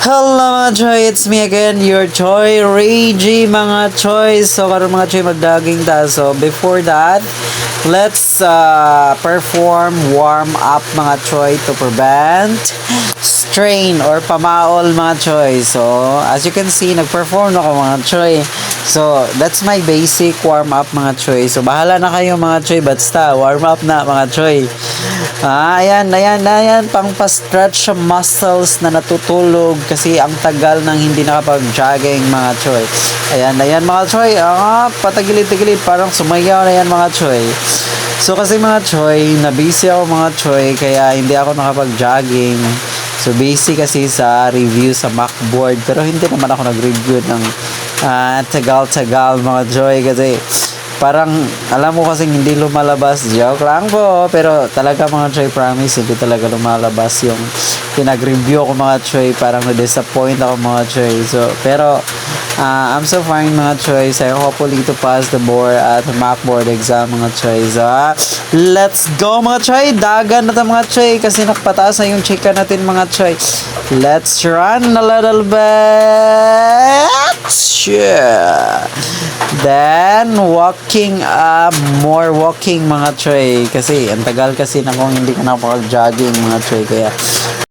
Hello mga choy, it's me again, your choy, Reggie mga choy. So karon mga choy magdaging ta. So before that, let's perform warm up mga choy to prevent strain or pamaol mga choy. So as you can see, nagperform ako mga choy. So that's my basic warm up mga choy. So bahala na kayo mga choy, basta warm up na mga choy. Ayan, pang pa-stretch sa muscles na natutulog kasi ang tagal nang hindi nakapag-jogging mga choy. Ayan mga choy, patagilid-tagilid, parang sumayaw na yan mga choy. So kasi mga choy, na-busy ako mga choy, kaya hindi ako nakapag-jogging. So busy kasi sa review sa MacBoard, pero hindi naman ako nag-review ng tagal-tagal mga choy kasi parang alam mo kasing hindi lumalabas, joke lang po, pero talaga mga choy, promise hindi talaga lumalabas yung pinag-review ko mga choy. Parang na-disappoint ako mga choy. So pero I'm so fine mga choy. So hopefully to pass the board at MacBoard exam mga choy. So let's go mga choy, dagan na ta mga choy kasi nakpataas na yung chika natin mga choy. Let's run a little bit. Yeah. Then walking, more walking mga choy, kasi ang tagal kasi na kung hindi ka nakapag-jogging mga choy, kaya